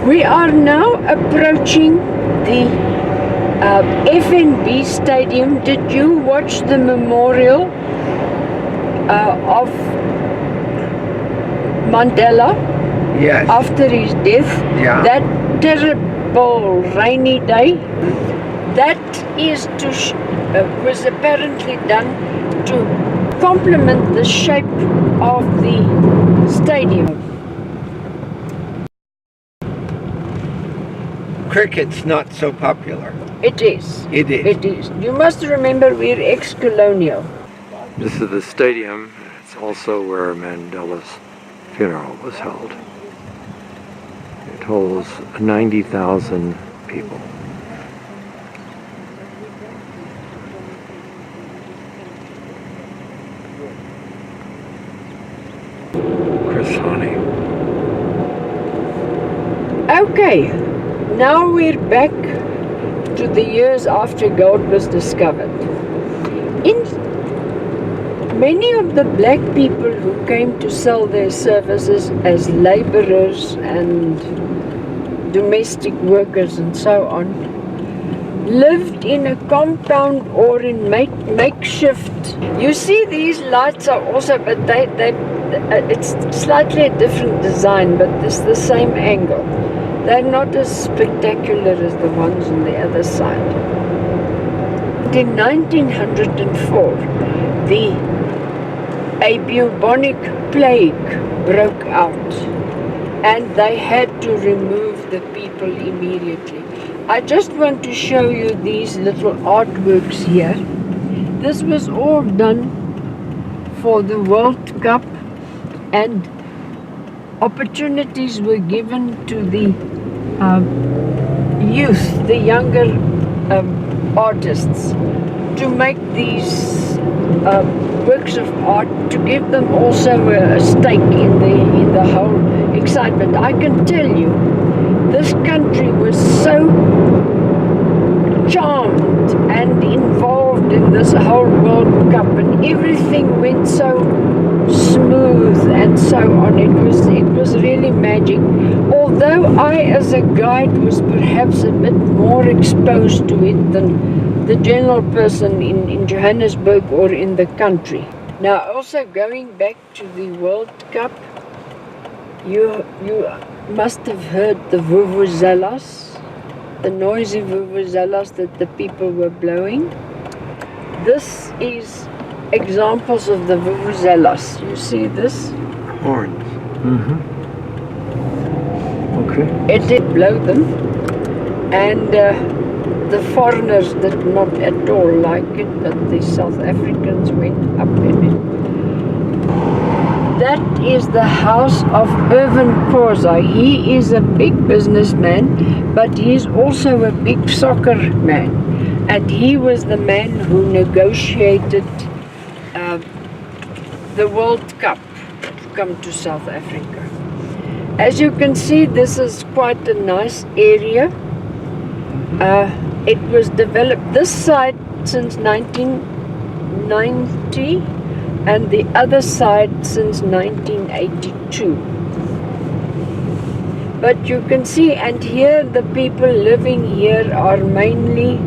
We are now approaching the FNB Stadium. Did you watch the memorial of Mandela? Yes. After his death? Yeah. That terrible rainy day? That is was apparently done to complement the shape of the stadium. Cricket's not so popular. It is. It is. It is. You must remember we're ex-colonial. This is the stadium. It's also where Mandela's funeral was held. It holds 90,000 people. Honey. Okay, now we're back to the years after gold was discovered. In many of the black people who came to sell their services as laborers and domestic workers and so on lived in a compound or in makeshift. You see these lights are also, but it's slightly a different design, but it's the same angle. They're not as spectacular as the ones on the other side. In 1904, a bubonic plague broke out, and they had to remove the people immediately. I just want to show you these little artworks here. This was all done for the World Cup, and opportunities were given to the youth, the younger artists, to make these works of art, to give them also a stake in the whole excitement. I can tell you, this country was so charmed and involved in this whole World Cup, and everything went so smooth and so on. It was really magic. Although I, as a guide, was perhaps a bit more exposed to it than the general person in Johannesburg or in the country. Now, also going back to the World Cup, you must have heard the vuvuzelas, the noisy vuvuzelas that the people were blowing. This is examples of the vuvuzelas. You see this? Horns. Mm-hmm. Okay. It did blow them, and the foreigners did not at all like it, but the South Africans went up in it. That is the house of Irvin Khoza. He is a big businessman, but he is also a big soccer man. And he was the man who negotiated the World Cup to come to South Africa. As you can see, this is quite a nice area. It was developed this side since 1990 and the other side since 1982. But you can see, and here the people living here are mainly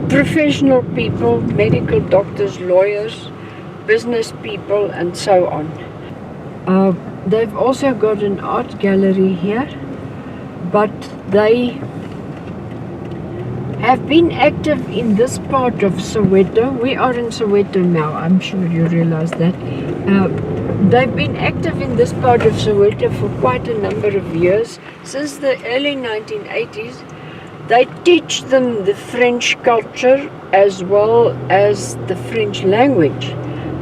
professional people, medical doctors, lawyers, business people, and so on. They've also got an art gallery here, but they have been active in this part of Soweto. We are in Soweto now, I'm sure you realize that. They've been active in this part of Soweto for quite a number of years. Since the early 1980s, they teach them the French culture as well as the French language.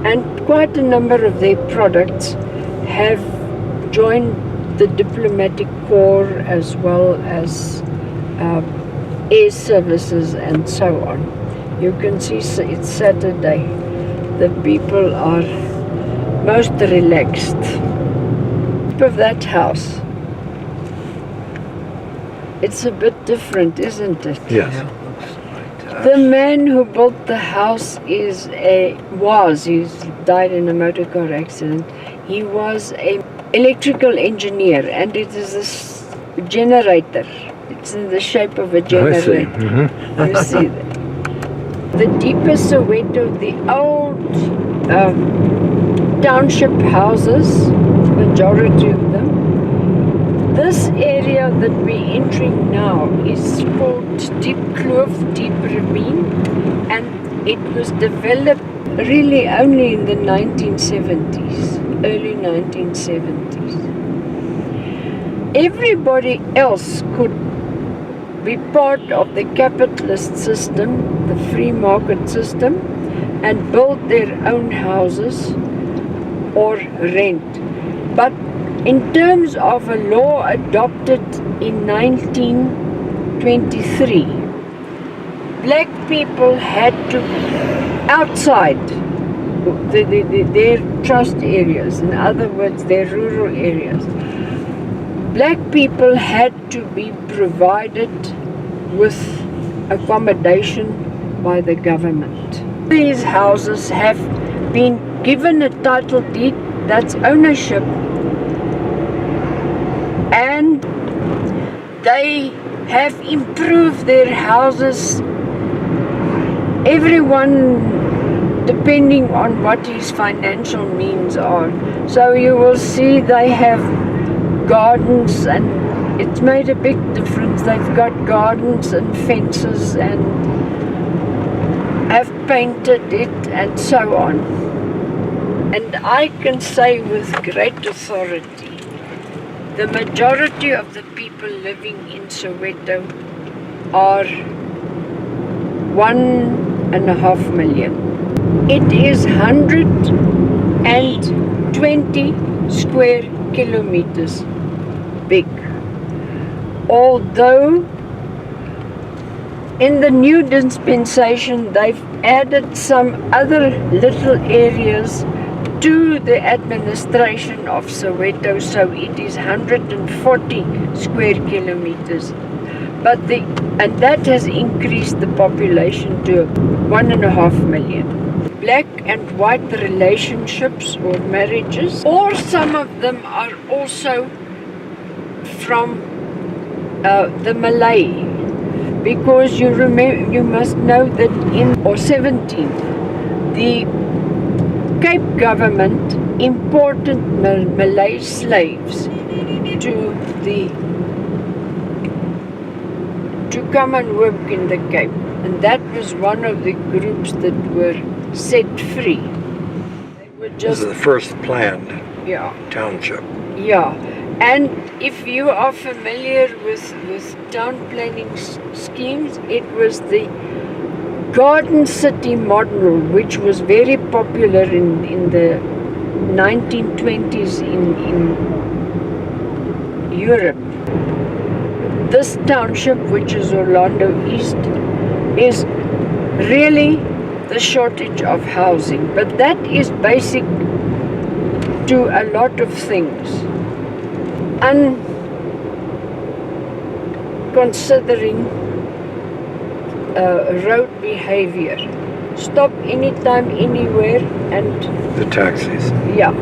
And quite a number of their products have joined the diplomatic corps as well as air services and so on. You can see it's Saturday. The people are most relaxed. Of that house, it's a bit different, isn't it? Yes. Yeah, looks like The man who built the house he's died in a motor car accident. He was an electrical engineer, and it is a generator. It's in the shape of a generator. Mm-hmm. You see that? The deepest Soweto, the old township houses, majority of them. This area that we're entering now is called Deep Kloof, Deep Ravine, and it was developed really only in the 1970s, early 1970s. Everybody else could be part of the capitalist system, the free market system, and build their own houses or rent. But in terms of a law adopted in 1923, black people had to be outside their trust areas, in other words, their rural areas. Black people had to be provided with accommodation by the government. These houses have been given a title deed, that's ownership, and they have improved their houses, everyone depending on what his financial means are. So you will see they have gardens, and it's made a big difference. They've got gardens and fences and have painted it and so on. And I can say with great authority, the majority of the people living in Soweto are 1.5 million. It is 120 square kilometers big. Although in the new dispensation they've added some other little areas to the administration of Soweto, so it is 140 square kilometers. And that has increased the population to 1.5 million. Black and white relationships or marriages, or some of them are also from the Malay, because you must know that in 17 the Cape government imported Malay slaves to come and work in the Cape, and that was one of the groups that were set free. They were just, This is the first planned township. Yeah, and if you are familiar with town planning schemes, it was the garden city model, which was very popular in the 1920s in Europe. This township, which is Orlando East, is really the shortage of housing, but that is basic to a lot of things. Considering road behavior, stop anytime, anywhere, and The taxis. yeah.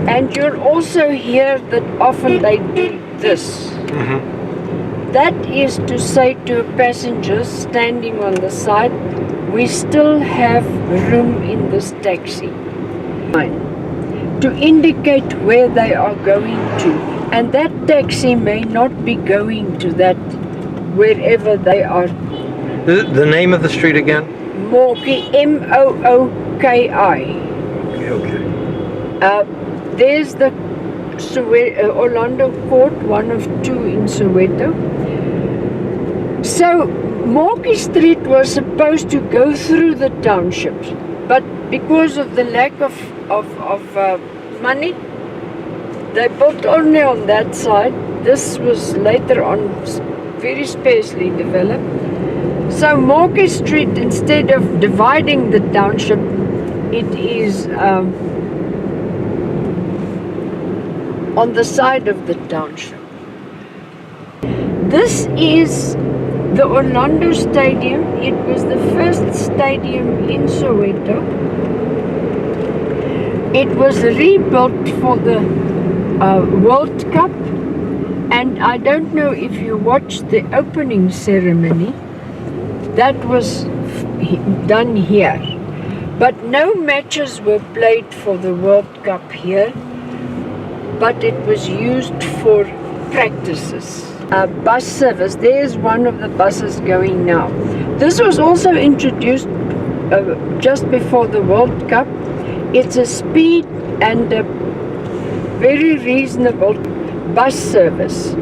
And you'll also hear that often they do this. Mm-hmm. That is to say to passengers standing on the side, we still have room in this taxi. To indicate where they are going to. And that taxi may not be going to that, wherever they are. The name of the street again? Mooki, Mooki. Okay. There's the Orlando Court, one of two in Soweto. So Mooki Street was supposed to go through the townships, but because of the lack of money, they built only on that side. This was later on very sparsely developed. So Mooki Street, instead of dividing the township, it is on the side of the township. This is The Orlando Stadium, it was the first stadium in Soweto. It was rebuilt for the World Cup, and I don't know if you watched the opening ceremony. That was done here. But no matches were played for the World Cup here, but it was used for practices. Bus service, there's one of the buses going now. This was also introduced just before the World Cup. It's a speed and a very reasonable bus service.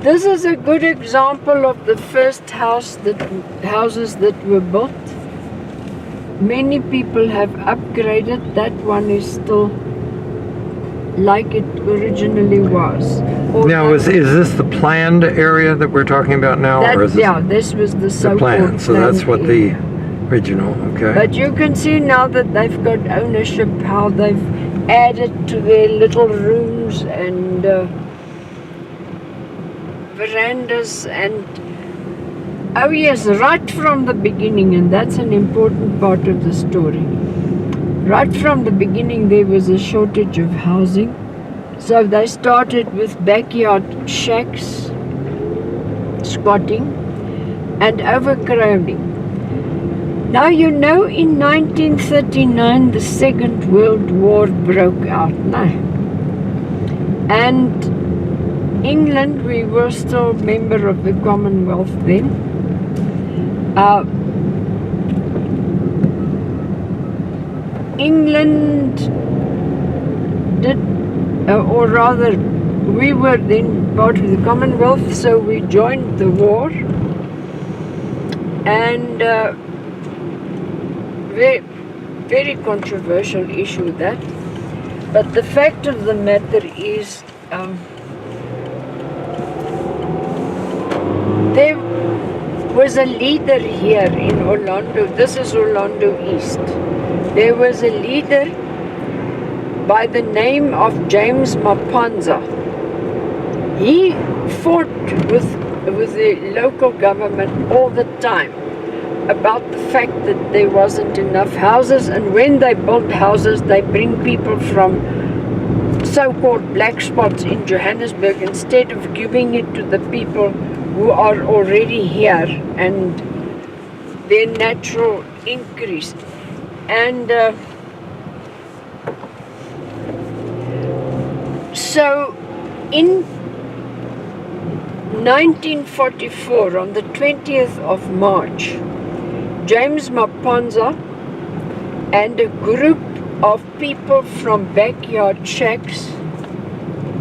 This is a good example of the first houses that were built. Many people have upgraded. That one is still like it originally was. Now, is this the planned area that we're talking about now? That, or is this yeah, this was the so-called plan? So that's what area. the original, okay. But you can see now that they've got ownership, how they've added to their little rooms and verandas and oh yes, right from the beginning, and that's an important part of the story. Right from the beginning there was a shortage of housing, so they started with backyard shacks, squatting and overcrowding. Now you know in 1939 the Second World War broke out now, and England, we were still member of the Commonwealth then. England did, or rather, we were then part of the Commonwealth, so we joined the war. And very, very controversial issue that. But the fact of the matter is, there was a leader here in Orlando. This is Orlando East. There was a leader by the name of James Mapanza. He fought with the local government all the time about the fact that there wasn't enough houses, and when they built houses, they bring people from so-called black spots in Johannesburg instead of giving it to the people who are already here and their natural increase. And so in 1944, on the 20th of March, James Mapanza and a group of people from backyard shacks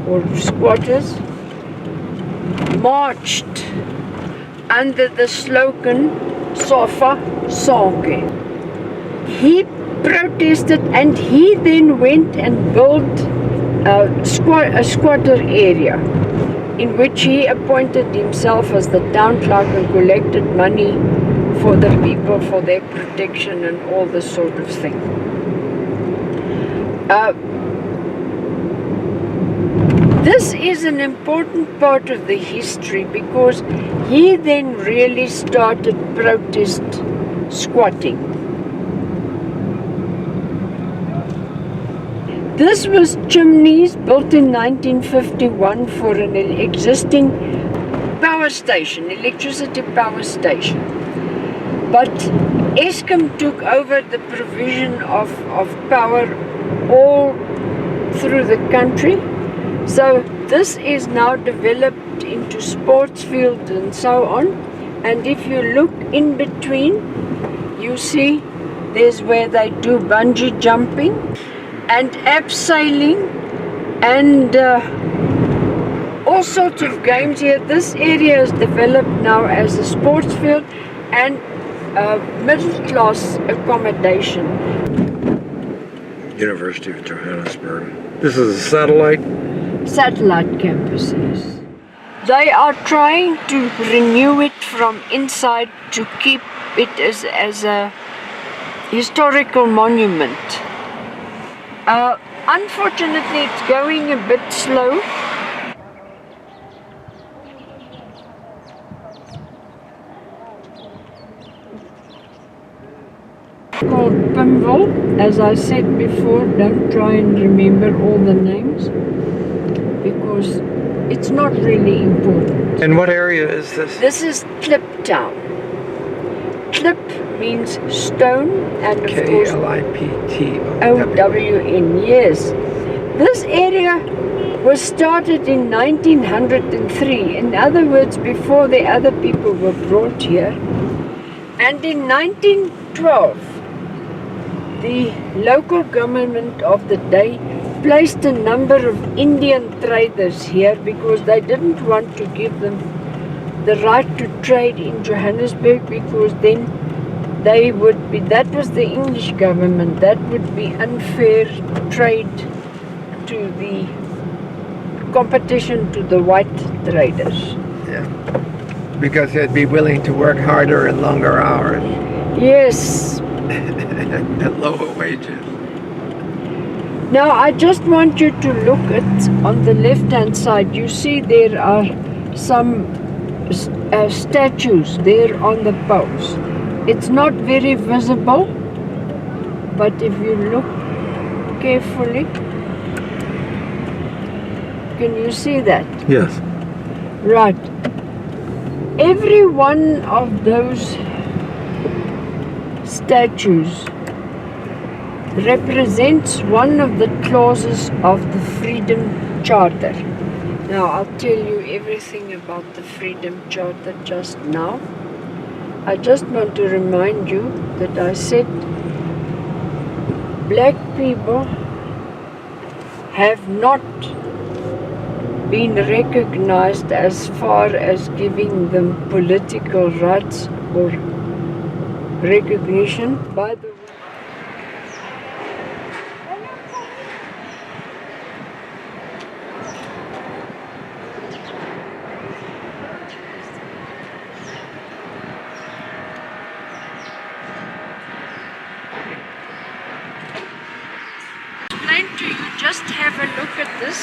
or squatters marched under the slogan Sofa Sonke. He protested, and he then went and built a squatter area in which he appointed himself as the town clerk and collected money for the people, for their protection and all this sort of thing. This is an important part of the history because he then really started protest squatting. This was chimneys built in 1951 for an existing power station, electricity power station. But Eskom took over the provision of power all through the country. So this is now developed into sports fields and so on. And if you look in between, you see there's where they do bungee jumping and abseiling and all sorts of games here. This area is developed now as a sports field and middle class accommodation. University of Johannesburg. This is a satellite campuses. They are trying to renew it from inside to keep it as a historical monument. Unfortunately, it's going a bit slow. visible. As I said before, don't try and remember all the names because it's not really important. And what area is this? This is Klip Town. Klip means stone and of course O-W-N, yes. This area was started in 1903, in other words, before the other people were brought here. And in 1912, the local government of the day placed a number of Indian traders here because they didn't want to give them the right to trade in Johannesburg because then they would be, that was the English government, that would be unfair trade to the competition to the white traders. Yeah. Because they'd be willing to work harder and longer hours. Yes. At lower wages. Now I just want you to look at, on the left hand side, you see there are some statues there on the poles. It's not very visible, but if you look carefully, can you see that? Yes. Right. Every one of those statues represents one of the clauses of the Freedom Charter. Now I'll tell you everything about the Freedom Charter just now. I just want to remind you that I said black people have not been recognized as far as giving them political rights or recognition. By the way, explain to you, just have a look at this.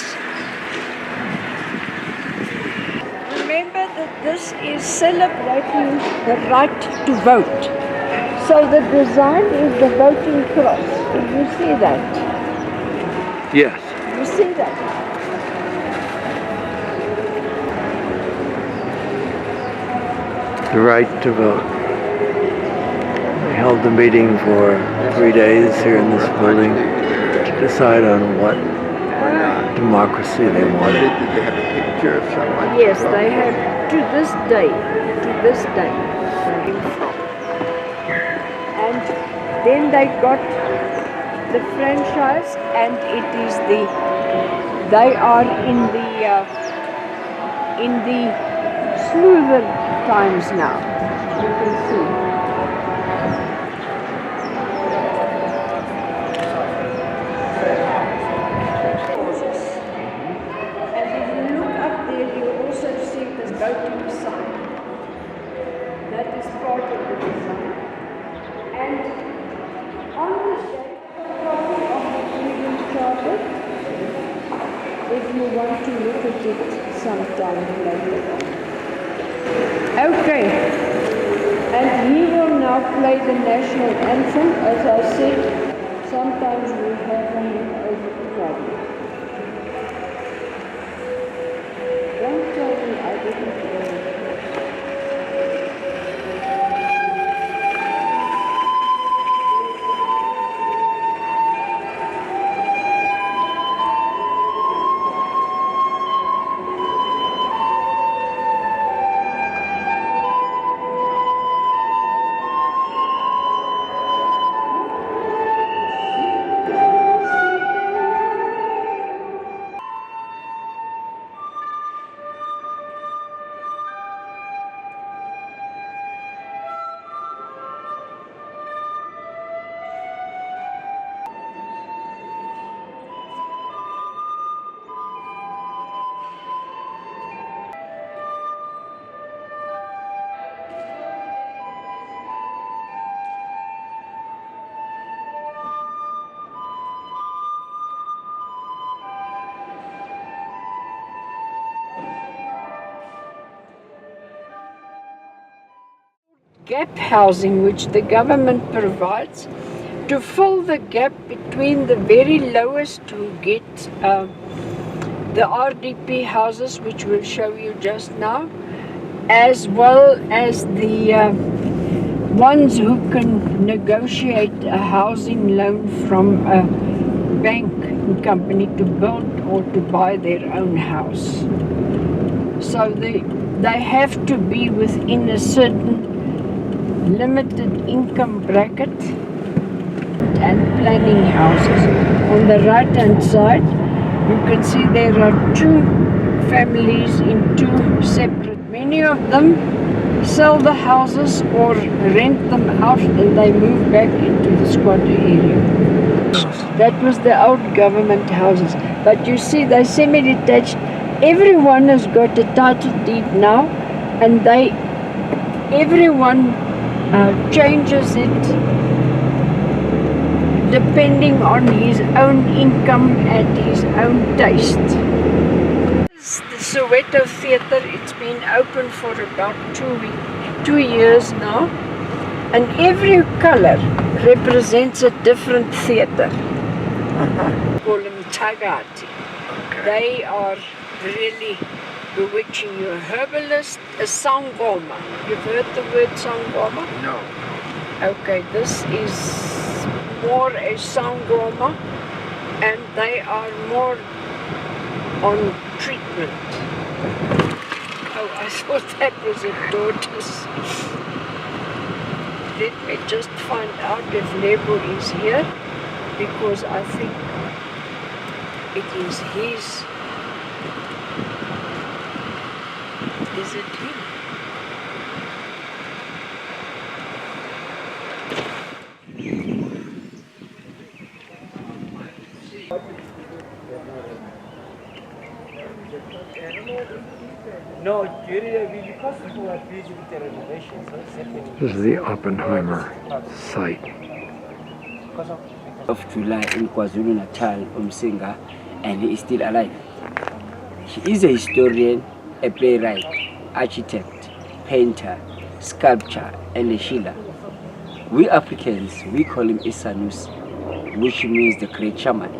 Remember that this is celebrating the right to vote. So the design is the voting cross. Can you see that? Yes. You see that? The right to vote. They held the meeting for 3 days here in this building to decide on what democracy they wanted. Did they have a picture of someone? Yes, they have to this day. And then they got the franchise, and it is they are in the smoother times now. You can see. And if you look up there, you also see the voting sign. That is part of the design. And on the shelf, a copy of the Freedom Charter, if you want to look at it sometime later on. Okay, and he will now play the national anthem. As I said, sometimes we have a problem. Don't tell me I didn't play it. Gap housing, which the government provides to fill the gap between the very lowest who get the RDP houses, which we'll show you just now, as well as the ones who can negotiate a housing loan from a bank company to build or to buy their own house. So they have to be within a certain limited income bracket and planning houses. On the right hand side you can see there are two families in two separate. Many of them sell the houses or rent them out and they move back into the squatter area. That was the old government houses. But you see they're semi-detached. Everyone has got a title deed now and everyone changes it depending on his own income and his own taste. This is the Soweto Theatre. It's been open for about 2 years now, and every color represents a different theatre. We call them tagati. They are really bewitching you. A herbalist, a sangoma. You've heard the word sangoma? No. Okay, this is more a sangoma, and they are more on treatment. Oh, I thought that was a tortoise. Let me just find out if Nebo is here, because I think it is his. Is it him? No, because people are busy with the renovations, so it's happening. This is the Oppenheimer site. Of July in KwaZulu Natal, Umsinga, and he is still alive. He is a historian, a playwright, architect, painter, sculptor, and a healer. We Africans, we call him Isanus, which means the great shaman.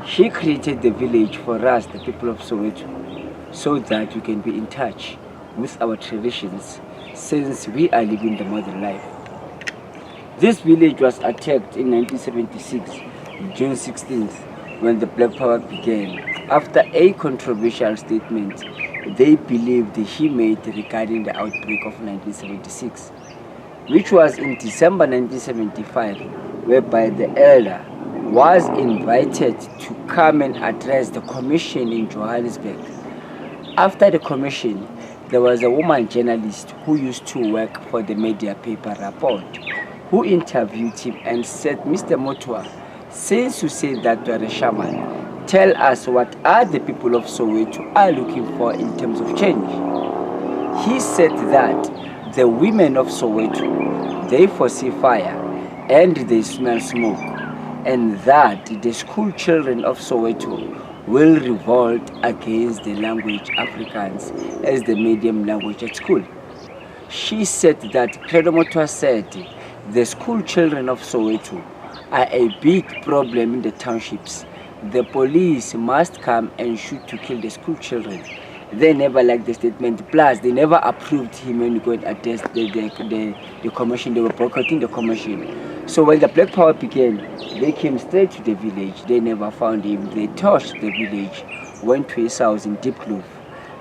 He created the village for us, the people of Soweto, so that we can be in touch with our traditions since we are living the modern life. This village was attacked in 1976, June 16th, when the Black Power began, after a controversial statement they believed he made regarding the outbreak of 1976, which was in December 1975, whereby the elder was invited to come and address the commission in Johannesburg. After the commission, there was a woman journalist who used to work for the media paper Report, who interviewed him and said, "Mr. Mutwa, since you say that you are a shaman, tell us what are the people of Soweto are looking for in terms of change." He said that the women of Soweto, they foresee fire and they smell smoke, and that the school children of Soweto will revolt against the language Afrikaans as the medium language at school. She said that Credo said the school children of Soweto are a big problem in the townships. The police must come and shoot to kill the school children. They never liked the statement, plus they never approved him when he go and attest the commission. They were boycotting the commission. So when the Black Power began, they came straight to the village. They never found him. They torched the village, went to his house in Deep Kloof.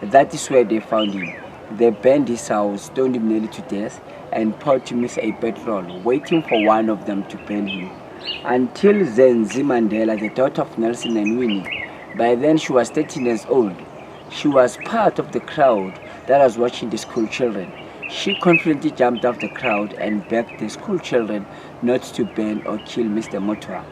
That is where they found him. They burned his house, stoned him nearly to death, and poured him with a petrol, waiting for one of them to burn him. Until then, Mandela, the daughter of Nelson and Winnie, by then she was 13 years old. She was part of the crowd that was watching the school children. She confidently jumped off the crowd and begged the school children not to burn or kill Mr. Mutwa.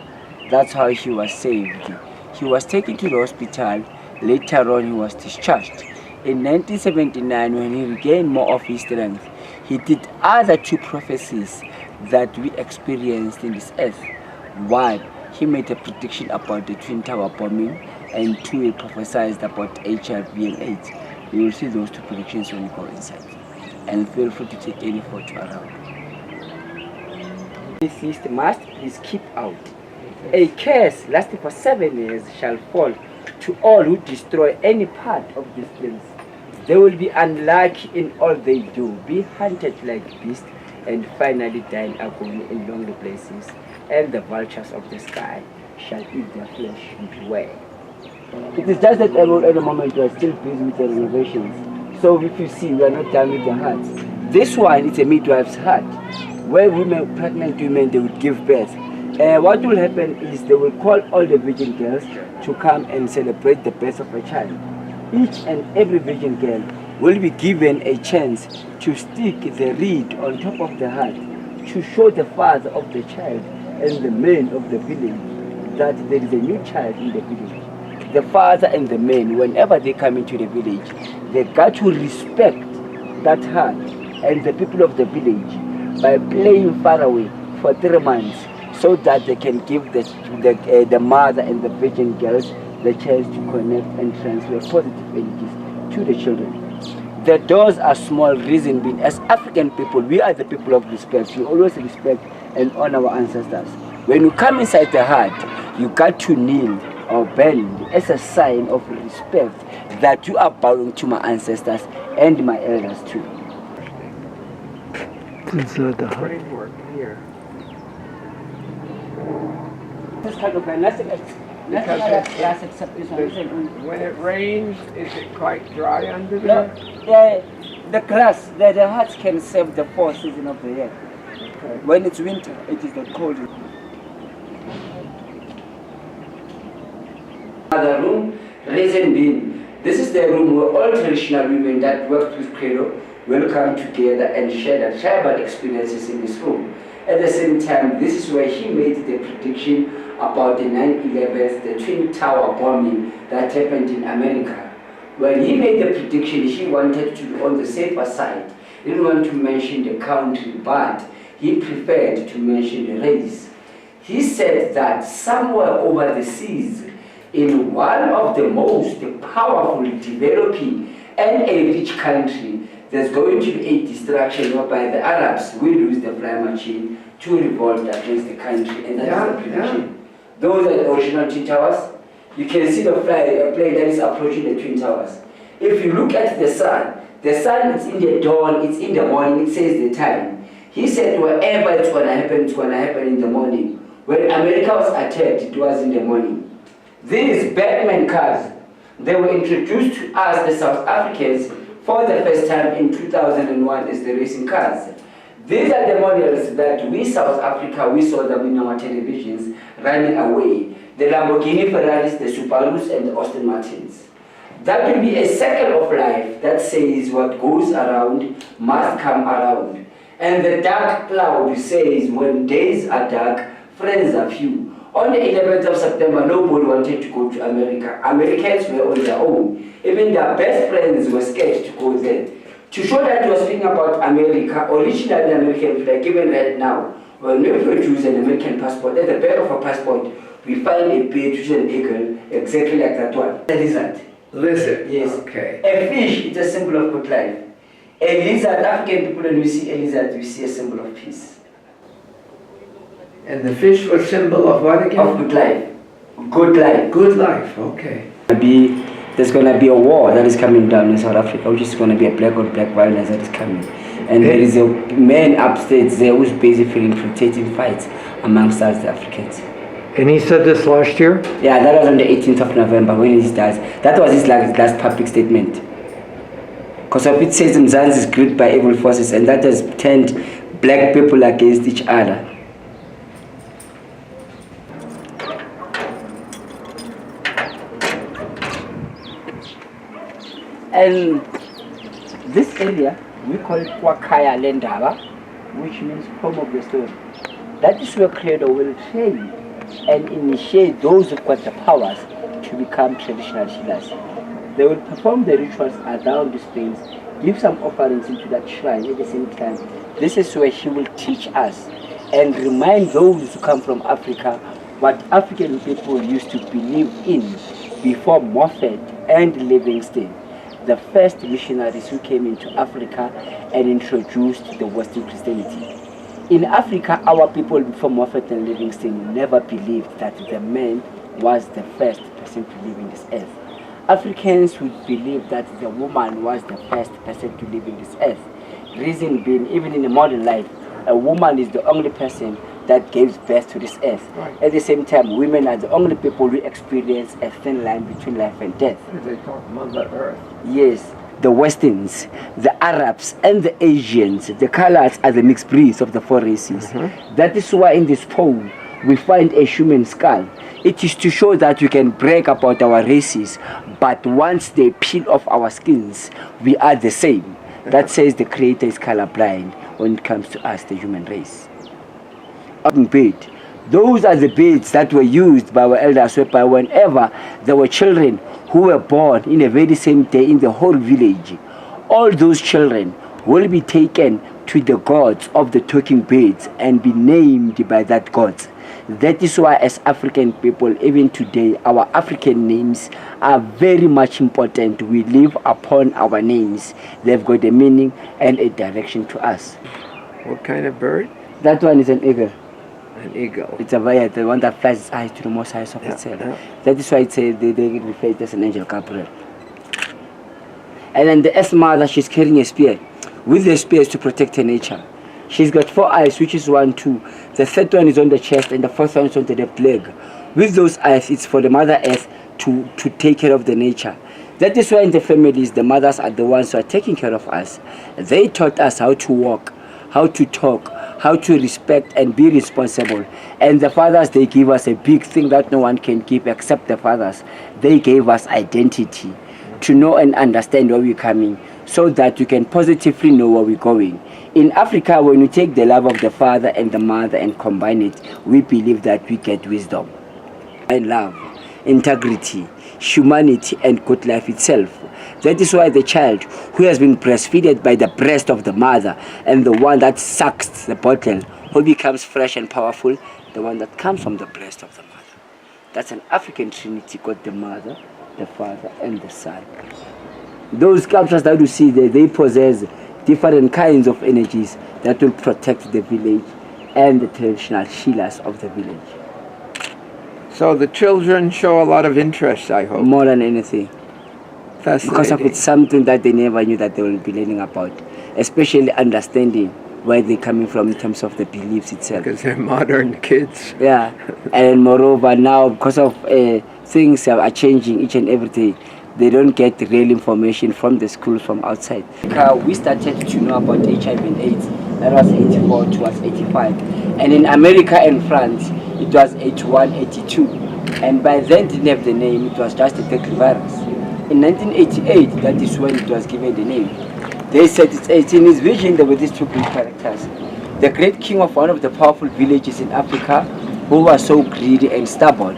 That's how he was saved. He was taken to the hospital. Later on, he was discharged. In 1979, when he regained more of his strength, he did other two prophecies that we experienced in this earth. One, he made a prediction about the Twin Tower bombing, and two, he prophesied about HIV and AIDS. You will see those two predictions when you go inside. And feel free to take any photo around. Atheist must please keep out. A curse lasting for 7 years shall fall to all who destroy any part of these things. They will be unlucky in all they do, be hunted like beasts, and finally die in agony in lonely places, and the vultures of the sky shall eat their flesh. Beware. It is just that at the moment we are still busy with the renovations. So if you see, we are not done with the huts. This one is a midwife's hut, where women, pregnant women, they would give birth. What will happen is they will call all the virgin girls to come and celebrate the birth of a child. Each and every virgin girl will be given a chance to stick the reed on top of the hut to show the father of the child and the men of the village that there is a new child in the village. The father and the men, whenever they come into the village, they got to respect that hut and the people of the village by playing far away for 3 months, so that they can give the mother and the virgin girls the chance to connect and transfer positive energies to the children. The doors are small, reason being, as African people, we are the people of respect. We always respect and honor our ancestors. When you come inside the hut, you got to kneel or bend as a sign of respect that you are bowing to my ancestors and my elders too. Inside the hut. Framework here. This kind of When it rains, is it quite dry under there? the grass, the huts can serve the 4 seasons of the year. Okay. When it's winter, it is the cold. Another room, reason being, this is the room where all traditional women that worked with Credo will come together and share their tribal experiences in this room. At the same time, this is where he made the prediction about the 9/11, the Twin Tower bombing that happened in America. When he made the prediction, he wanted to be on the safer side. He didn't want to mention the country, but he preferred to mention the race. He said that somewhere over the seas, in one of the most powerful, developing, and a rich country, there's going to be a destruction whereby the Arabs will use the flying machine to revolt against the country, and that is the prediction. Those are the original Twin Towers. You can see the plane that is approaching the Twin Towers. If you look at the sun is in the dawn, it's in the morning, it says the time. He said wherever it's going to happen in the morning. When America was attacked, it was in the morning. These Batman cars, they were introduced to us, the South Africans, for the first time in 2001 as the racing cars. These are the models that we South Africa, we saw them in our televisions running away. The Lamborghini Ferraris, the Subarus, and the Aston Martins. That will be a circle of life that says what goes around must come around. And the dark cloud says when days are dark, friends are few. On the 11th of September, nobody wanted to go to America. Americans were on their own. Even their best friends were scared to go there. To show that we are speaking about America, originally American flag, even right now, when we produce an American passport, at the back of a passport, we find a bird, which is an eagle, exactly like that one. A lizard. Lizard? Yes. Okay. A fish, it's a symbol of good life. A lizard, African people, when we see a lizard, we see a symbol of peace. And the fish was symbol of what again? Of good life. Good life. Good life, okay. There's going to be a war that is coming down in South Africa, which is going to be a black on black violence that is coming. And there is a man upstairs there who's basically infiltrating fights amongst us, the Africans. And he said this last year? Yeah, that was on the 18th of November when he dies. That was his last public statement. Because of it says Mzansi is gripped by evil forces, and that has turned black people against each other. And this area, we call it Kwakaya Lendaba, which means home of the story. That is where Credo will train and initiate those who've got the powers to become traditional healers. They will perform the rituals around this place, give some offerings into that shrine at the same time. This is where he will teach us and remind those who come from Africa what African people used to believe in before Moffat and Livingston, the first missionaries who came into Africa and introduced the Western Christianity. In Africa, our people before Moffat and Livingstone never believed that the man was the first person to live in this earth. Africans would believe that the woman was the first person to live in this earth. Reason being, even in the modern life, a woman is the only person that gives birth to this earth. Right. At the same time, women are the only people who experience a thin line between life and death. They call Mother Earth. Yes, the Westerns, the Arabs, and the Asians, the colors are the mixed breeds of the four races. That is why in this poem we find a human skull. It is to show that we can brag about our races, but once they peel off our skins, we are the same. That says the Creator is colorblind when it comes to us, the human race. Bed. Those are the beds that were used by our elders whereby whenever there were children who were born in a very same day in the whole village, all those children will be taken to the gods of the talking birds and be named by that gods. That is why as African people, even today, our African names are very much important. We live upon our names. They've got a meaning and a direction to us. What kind of bird? That one is an eagle. An eagle. It's a variety, the one that flies its eyes to the most highest of itself. That is why it's they refer it as an angel Gabriel. And then the Earth Mother, she's carrying a spear. With the spears to protect her nature. She's got 4 eyes, which is 1, 2. The third one is on the chest, and the fourth one is on the left leg. With those eyes, it's for the Mother Earth to take care of the nature. That is why in the families, the mothers are the ones who are taking care of us. They taught us how to walk, how to talk, how to respect and be responsible. And the fathers, they give us a big thing that no one can give except the fathers. They gave us identity to know and understand where we're coming, so that you can positively know where we're going. In Africa, when we take the love of the father and the mother and combine it, we believe that we get wisdom and love, integrity, humanity, and good life itself. That is why the child who has been breastfeeded by the breast of the mother and the one that sucks the bottle, who becomes fresh and powerful, the one that comes from the breast of the mother. That's an African trinity called the mother, the father, and the son. Those sculptures that you see there, they possess different kinds of energies that will protect the village and the traditional healers of the village. So the children show a lot of interest, I hope. More than anything. Fascinating. Because of it's something that they never knew that they will be learning about. Especially understanding where they're coming from in terms of the beliefs itself. Because they're modern kids. Yeah. And moreover, now because of things are changing each and every day, they don't get real information from the schools from outside. We started to know about HIV and AIDS. That was 84 towards 85. And in America and France, it was 81, 82. And by then it didn't have the name, it was just a deadly virus. In 1988, that is when it was given the name. They said it's in his vision there were these two great characters. The great king of one of the powerful villages in Africa, who was so greedy and stubborn,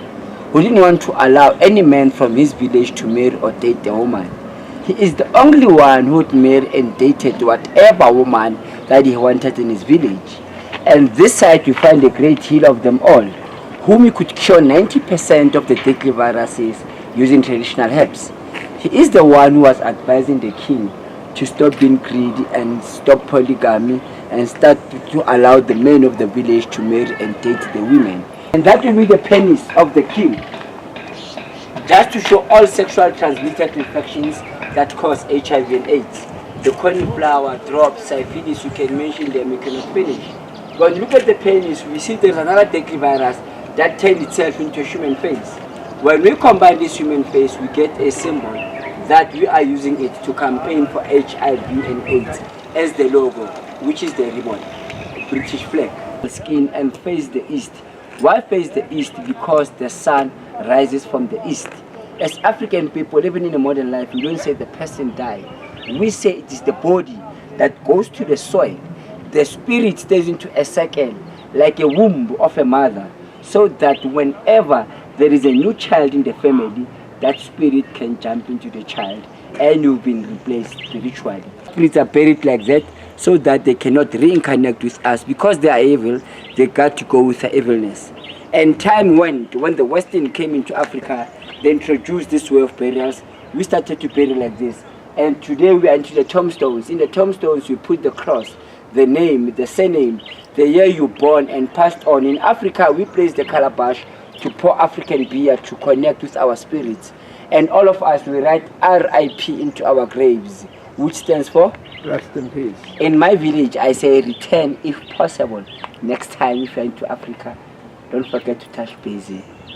who didn't want to allow any man from his village to marry or date a woman. He is the only one who would marry and dated whatever woman that he wanted in his village. And this side we find a great healer of them all, whom he could cure 90% of the deadly viruses using traditional herbs. He is the one who was advising the king to stop being greedy and stop polygamy and start to allow the men of the village to marry and date the women. And that will be the penis of the king, just to show all sexual transmitted infections that cause HIV and AIDS. The cauliflower, drops, syphilis, you can mention them, you cannot finish. When you look at the penis, we see there's another deadly virus that turns itself into a human face. When we combine this human face, we get a symbol that we are using it to campaign for HIV and AIDS as the logo, which is the ribbon, British flag. Skin and face the east. Why face the east? Because the sun rises from the east. As African people, even in the modern life, we don't say the person died. We say it is the body that goes to the soil. The spirit stays into a second, like a womb of a mother, so that whenever there is a new child in the family, that spirit can jump into the child and you've been replaced spiritually. Spirits are buried like that so that they cannot reincarnate with us. Because they are evil, they got to go with the evilness. And time went, when the Western came into Africa, they introduced this way of burials. We started to bury like this. And today we are into the tombstones. In the tombstones we put the cross, the name, the surname, the year you born and passed on. In Africa, we place the calabash to pour African beer to connect with our spirits. And all of us, we write RIP into our graves, which stands for? Rest in peace. In my village, I say return if possible. Next time you fly into Africa, don't forget to touch base.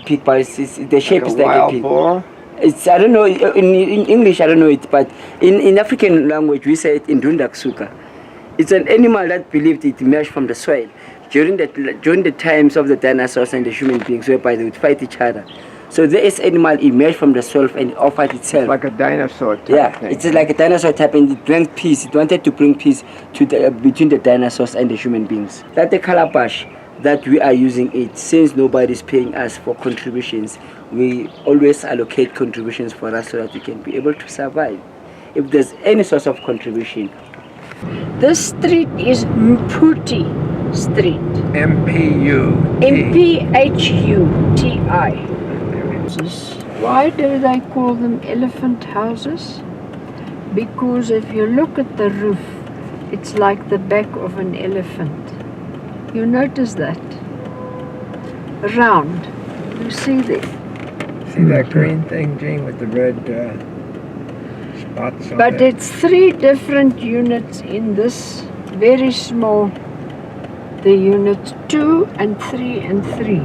Pig, but the shape Like is a like a wild pig. boar? It's, I don't know, in English I don't know it, but in African language we say it in Dundaksuka. It's an animal that believed it emerged from the soil during the times of the dinosaurs and the human beings, whereby they would fight each other. So this animal emerged from the soil and offered itself. Like a dinosaur type Yeah, thing. it's like a dinosaur type, and it brings peace. It wanted to bring peace to between the dinosaurs and the human beings. That the calabash that we are using it, since nobody's paying us for contributions, we always allocate contributions for us so that we can be able to survive. If there's any source of contribution. This street is Mputi Street. M-P-U-T. M-P-H-U-T-I. Why do they call them elephant houses? Because if you look at the roof, it's like the back of an elephant. You notice that? Round. You see there. See that green thing, Gene, with the red spots on But it? it's 3 different units in this very small, the units 2 and 3 and 3.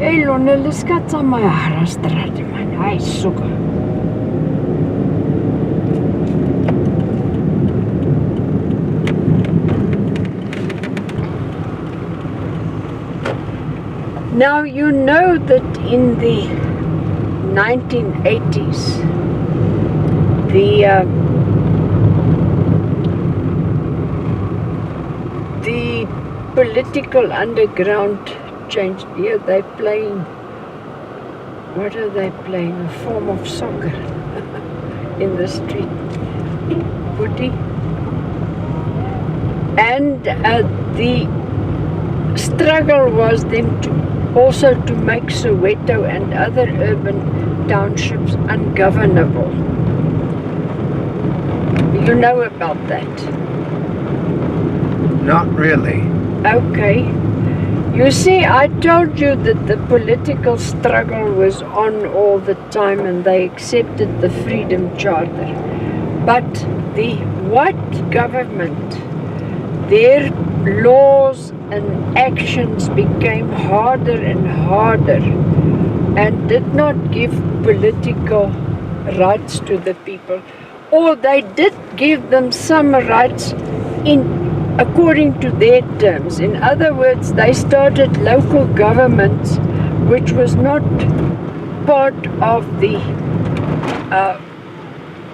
Hey, Lona, let's get some Maharashtra, man. Hi, sugar. Now you know that in the 1980s, the political underground changed. Here they're playing, what are they playing? A form of soccer in the street. Footy. And the struggle was then also to make Soweto and other urban townships ungovernable. You know about that? Not really. Okay. You see, I told you that the political struggle was on all the time and they accepted the Freedom Charter. But the white government, their laws and actions became harder and harder and did not give political rights to the people. Or they did give them some rights according to their terms. In other words, they started local governments which was not part of the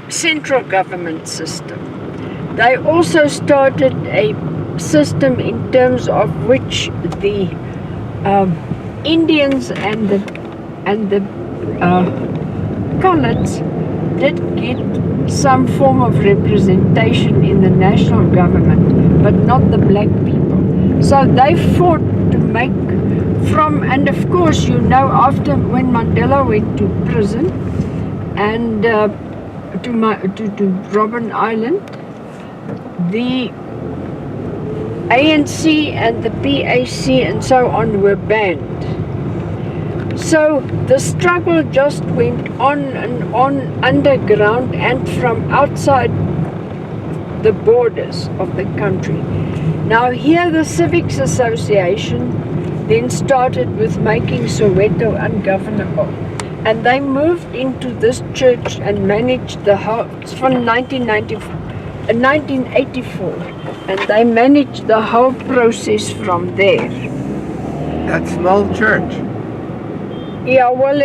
central government system. They also started a system in terms of which the Indians and the coloureds did get some form of representation in the national government, but not the black people. So they fought to make and of course, you know, after when Mandela went to prison and to Robben Island, the ANC and the PAC and so on were banned. So the struggle just went on and on underground and from outside the borders of the country. Now here the Civics Association then started with making Soweto ungovernable. And they moved into this church and managed the whole, from 1984, and they managed the whole process from there. That small church. Yeah, well,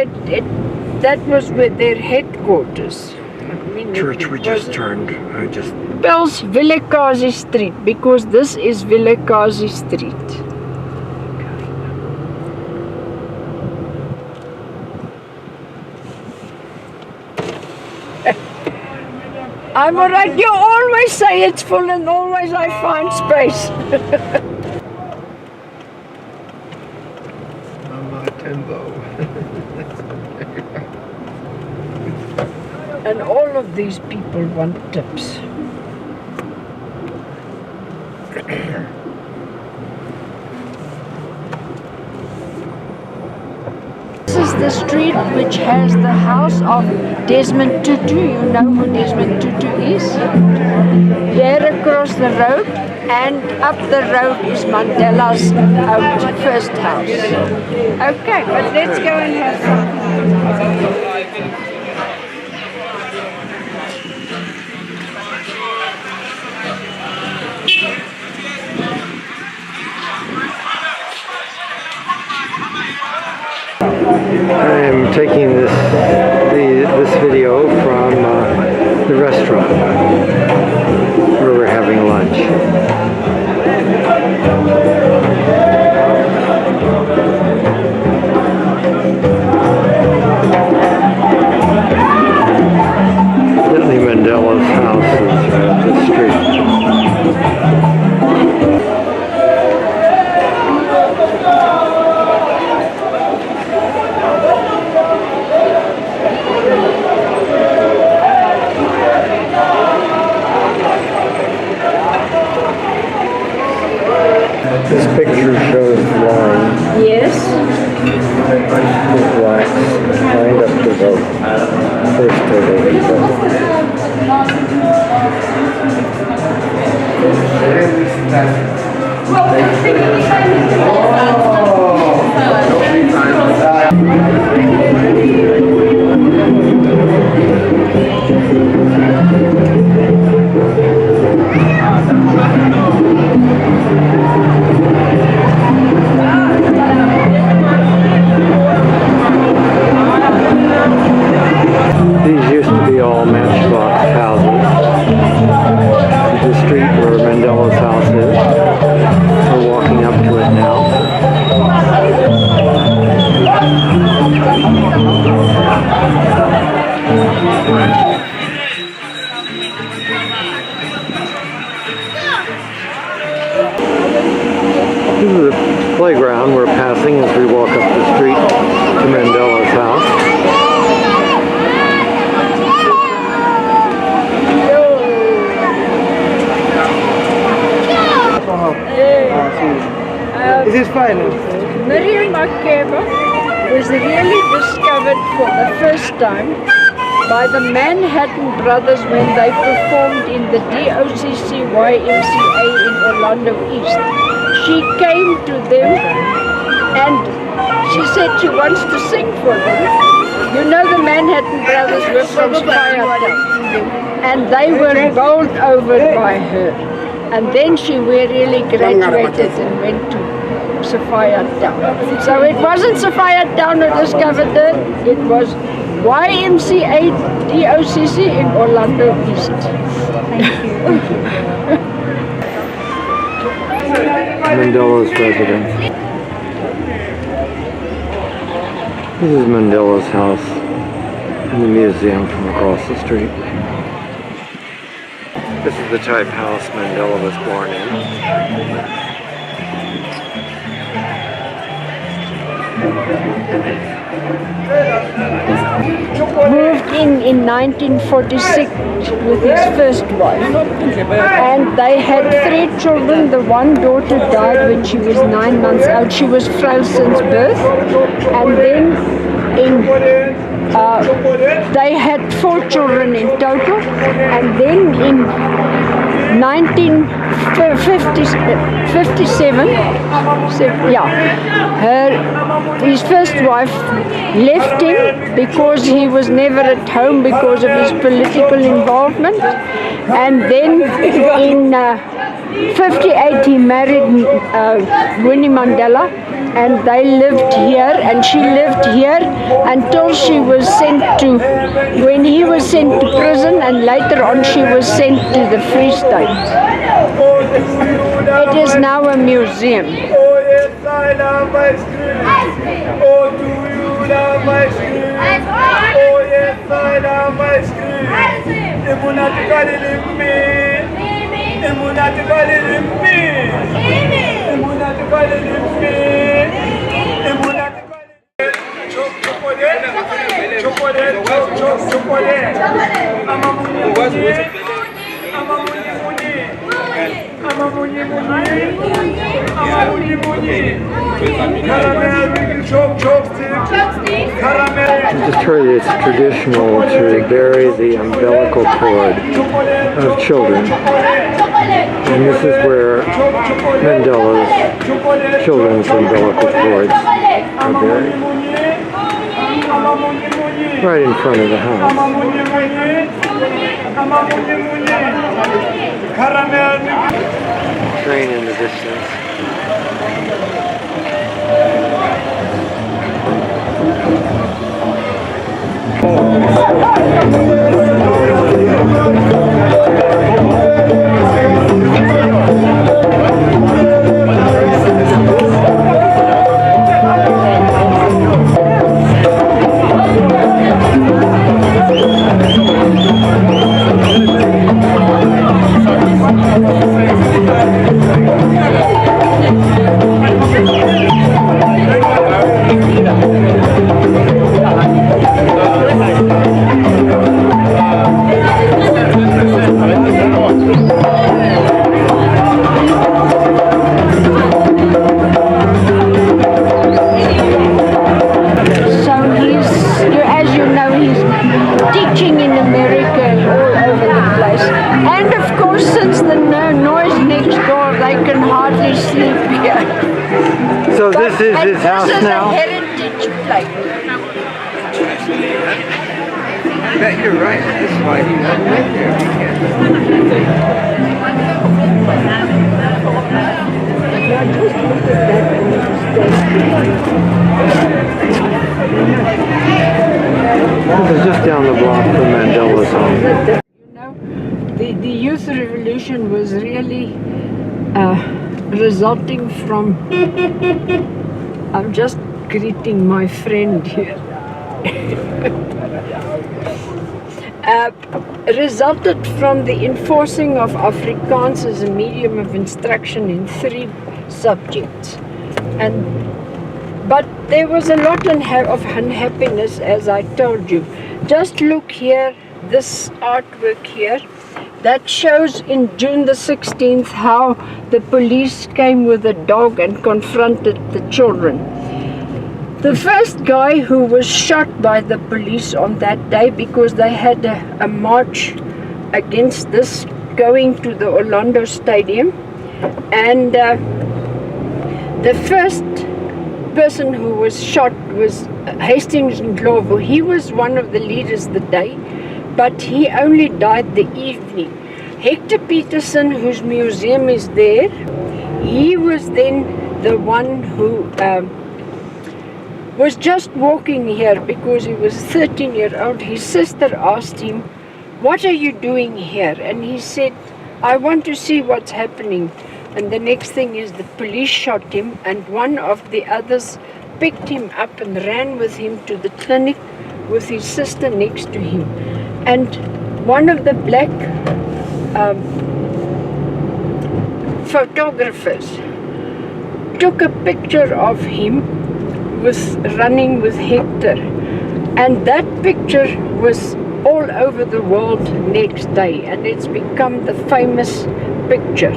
that was with their headquarters. I mean, Church we just turned. Spells Vilakazi Street, because this is Vilakazi Street. I'm alright, you always say it's full and always I find space. Mama Timbo. of these people want tips. This is the street which has the house of Desmond Tutu. You know who Desmond Tutu is? There across the road and up the road is Mandela's first house. Okay, but let's go and have some. I am taking this video from the restaurant where we're having lunch. Evidently Mandela's house is right up the street. This picture shows lines. Yes. With blacks lined up to vote. First they These used to be all matchbox houses. The street where Mandela's house is. We're walking up to it now. This is the playground we're passing as we walk up the street to Mandela's house. Is this final? Miriam Makeba was really discovered for the first time by the Manhattan Brothers when they performed in the DOCC YMCA in Orlando East. She came to them and she said she wants to sing for them. You know the Manhattan Brothers were from Soweto and they were bowled over by her. And then she really graduated and went to Sophia Town. So it wasn't Sophia Town who discovered her, it was YMCA DOCC in Orlando East. Mandela's residence. This is Mandela's house in the museum from across the street. This is the type house Mandela was born in. Moved in 1946 with his first wife, and they had 3 children. The one daughter died when she was 9 months old. She was frail since birth, and then they had 4 children in total, and then in 1957, his first wife left him because he was never at home because of his political involvement, and then in 58 he married Winnie Mandela, and they lived here, and she lived here until she was sent to, when he was sent to prison, and later on she was sent to the Free State. It is now a museum. Oh yes, I love my screen. Oh, do you love my screen? Oh yes, I love my screen. Immunatically in me. Immunatically in me. Immunatically in me. Immunatically. Just heard it's traditional to bury the umbilical cord of children. And this is where Mandela's children's umbilical cords are buried. Right in front of the house. Train in the distance. So this is his house now? This is a heritage place. I bet you're right. This is why he doesn't live there. This is just down the block from Mandela's home. You know, the youth revolution was really resulting from, I'm just greeting my friend here, resulted from the enforcing of Afrikaans as a medium of instruction in 3 subjects. But there was a lot of unhappiness, as I told you. Just look here, this artwork here, that shows in June the 16th how the police came with a dog and confronted the children. The first guy who was shot by the police on that day, because they had a march against this going to the Orlando Stadium, and the first person who was shot was Hastings Ndlovu. He was one of the leaders the day, but he only died the evening. Hector Peterson, whose museum is there, he was then the one who was just walking here because he was 13-year-old. His sister asked him, "What are you doing here?" And he said, "I want to see what's happening." And the next thing is the police shot him, and one of the others picked him up and ran with him to the clinic with his sister next to him. And one of the black photographers took a picture of him running with Hector, and that picture was all over the world next day, and it's become the famous picture.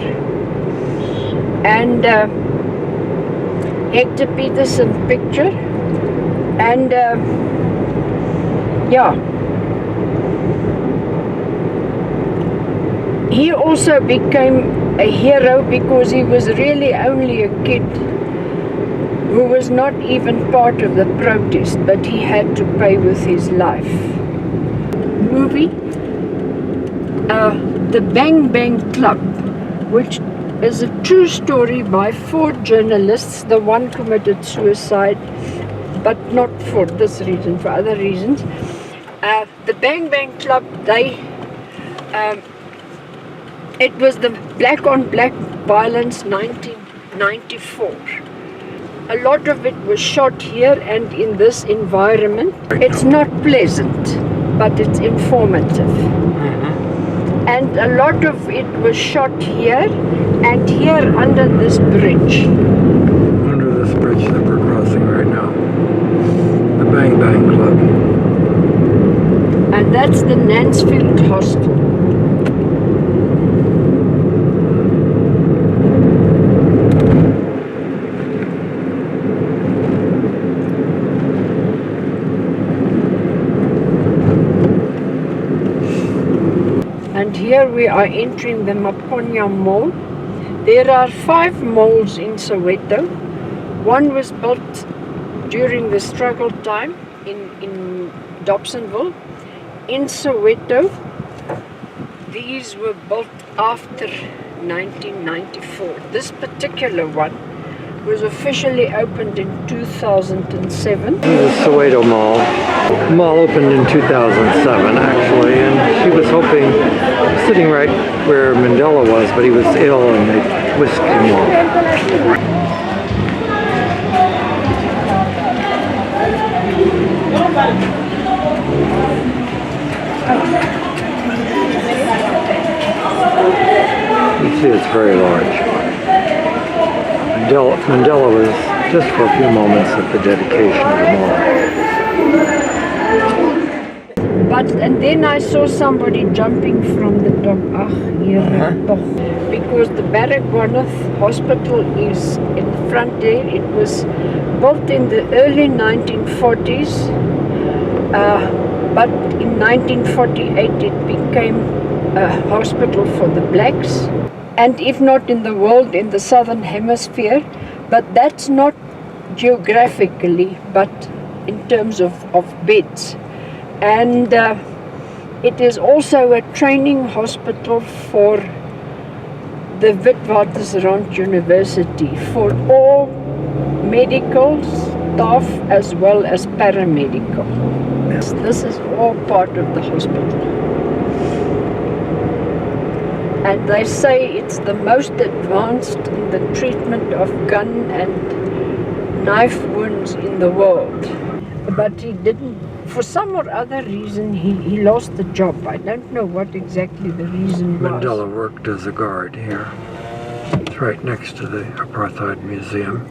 And Hector Peterson picture, and yeah, he also became a hero because he was really only a kid who was not even part of the protest, but he had to pay with his life. Movie, The Bang Bang Club, which is a true story by 4 journalists. The one committed suicide, but not for this reason, for other reasons. The Bang Bang Club, it was the black on black violence 1994. A lot of it was shot here and in this environment. It's not pleasant, but it's informative. And a lot of it was shot here and here under this bridge. Under this bridge that we're crossing right now. The Bang Bang Club. that's the Nansfield Hostel. And here we are entering the Maponya Mall. There are 5 malls in Soweto. One was built during the struggle time in Dobsonville. In Soweto, these were built after 1994. This particular one was officially opened in 2007. This is Soweto Mall. The mall opened in 2007 actually, and she was hoping, sitting right where Mandela was, but he was ill and they whisked him off. You see it's very large. Mandela was just for a few moments at the dedication of the mall. And then I saw somebody jumping from the top. Because the Baragwanath Hospital is in front there. It was built in the early 1940s, but in 1948 it became a hospital for the blacks. And if not in the world, in the southern hemisphere, but that's not geographically, but in terms of beds. And it is also a training hospital for the Witwatersrand University, for all medical staff as well as paramedical. This is all part of the hospital. And they say it's the most advanced in the treatment of gun and knife wounds in the world. But he didn't, for some or other reason, he lost the job. I don't know what exactly the reason was. Mandela worked as a guard here. It's right next to the Apartheid Museum.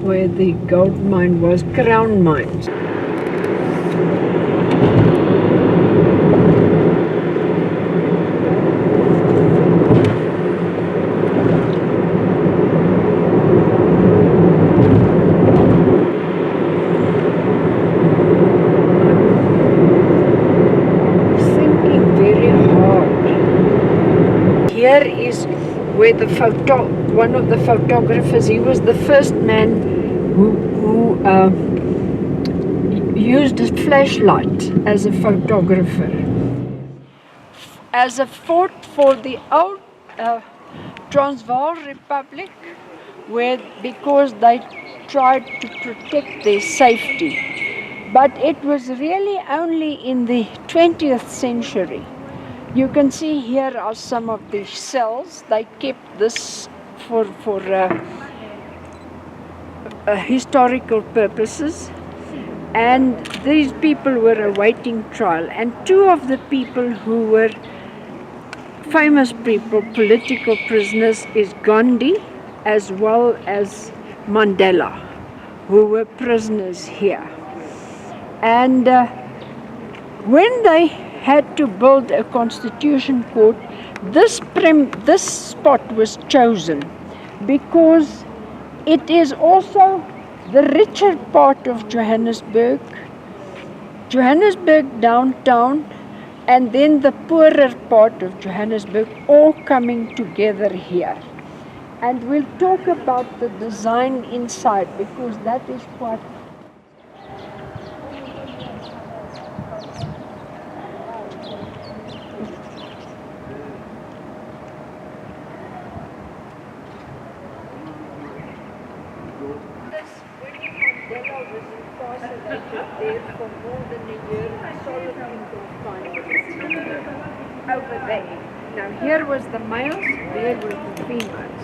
Where the gold mine was, Crown Mines. Where one of the photographers, he was the first man who used a flashlight as a photographer. As a fort for the old Transvaal Republic, because they tried to protect their safety. But it was really only in the 20th century. You can see here are some of the cells. They kept this for historical purposes. And these people were awaiting trial. And 2 of the people who were famous people, political prisoners, is Gandhi as well as Mandela, who were prisoners here. And when they had to build a constitution court, this spot was chosen because it is also the richer part of Johannesburg downtown, and then the poorer part of Johannesburg, all coming together here. And we'll talk about the design inside because that is quite there for more than a year in solitary confinement over there. Now here was the males, there were the females.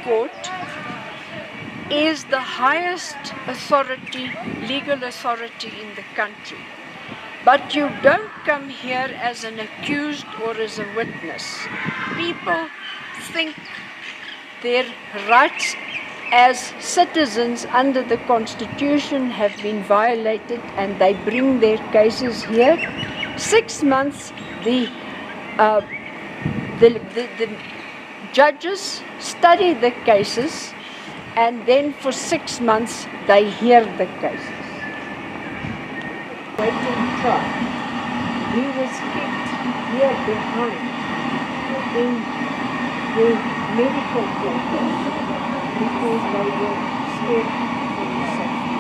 Court is the highest authority, legal authority in the country. But you don't come here as an accused or as a witness. People think their rights as citizens under the Constitution have been violated, and they bring their cases here. 6 months, the judges study the cases, and then for 6 months they hear the cases. Waiting trial. He was kept here behind in the medical quarters because they were scared for his safety.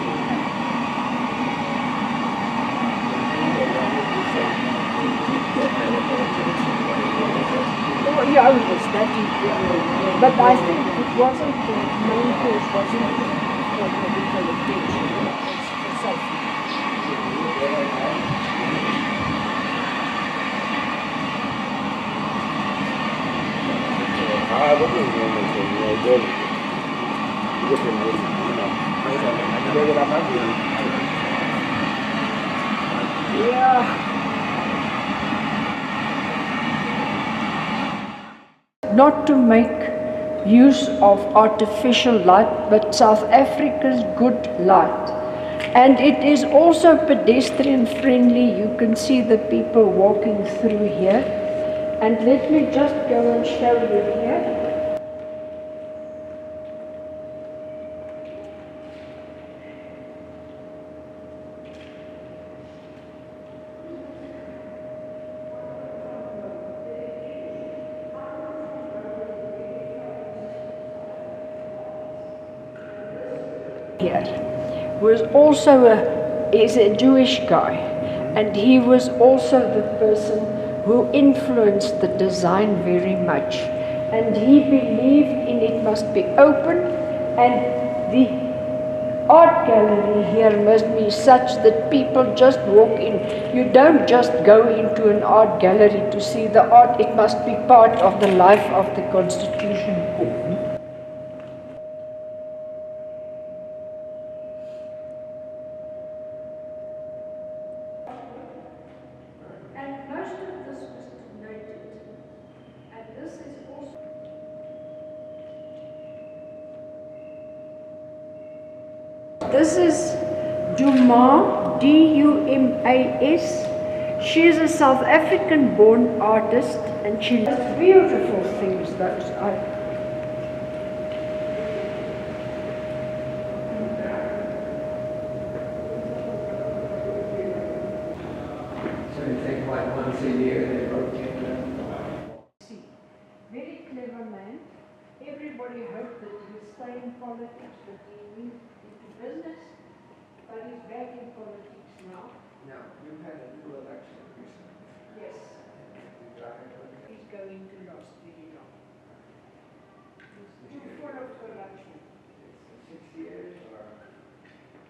Oh, yeah, it was that. But I think it wasn't the main cause, wasn't for medical attention, it was for safety. Yeah. Not to make use of artificial light, but South Africa's good light. And it is also pedestrian friendly. You can see the people walking through here. And let me just go and show you here. Was also is a Jewish guy, and he was also the person who influenced the design very much, and he believed in it must be open, and the art gallery here must be such that people just walk in. You don't just go into an art gallery to see the art, it must be part of the life of the Constitution Court. This is Dumas, D-U-M-A-S. She is a South African-born artist, and she does beautiful things. Those are. So you think like once a year they rotate them? Very clever man. Everybody hoped that he would stay in politics, but he moved into business. But he's back in politics now. No, you had a new election recently. Yes. He's going to last very long. He's too full of corruption. 6 years or?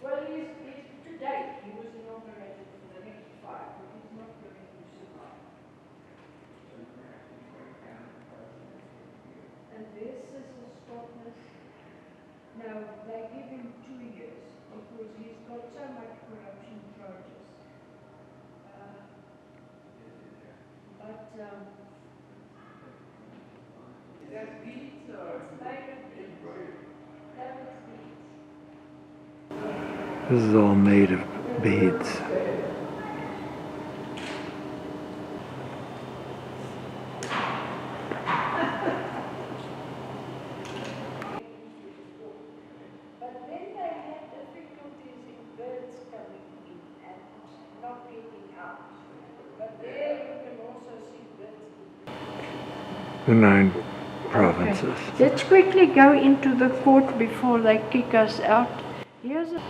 Well, he's to date, he was inaugurated for the next 5, but he's not going to survive. And this is the Scotland. Now, they give him 2 years because he's got so much corruption charges. Is that beads or? This is all made of beads. But then they had difficulties in birds coming in and not getting out. But there you can also see birds. The 9 provinces. Okay. Let's quickly go into the court before they kick us out. Here's a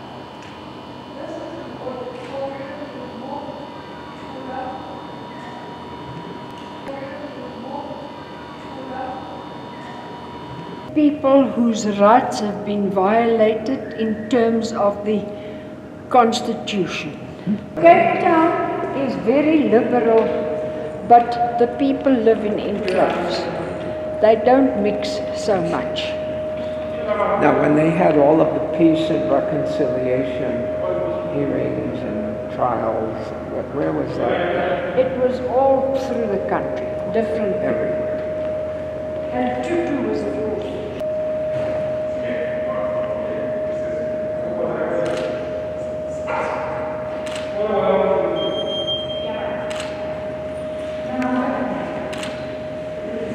people whose rights have been violated in terms of the Constitution. Cape Town is very liberal, but the people live in enclaves. They don't mix so much. Now, when they had all of the peace and reconciliation hearings and trials, where was that? It was all through the country, different Everywhere. And Tutu was involved.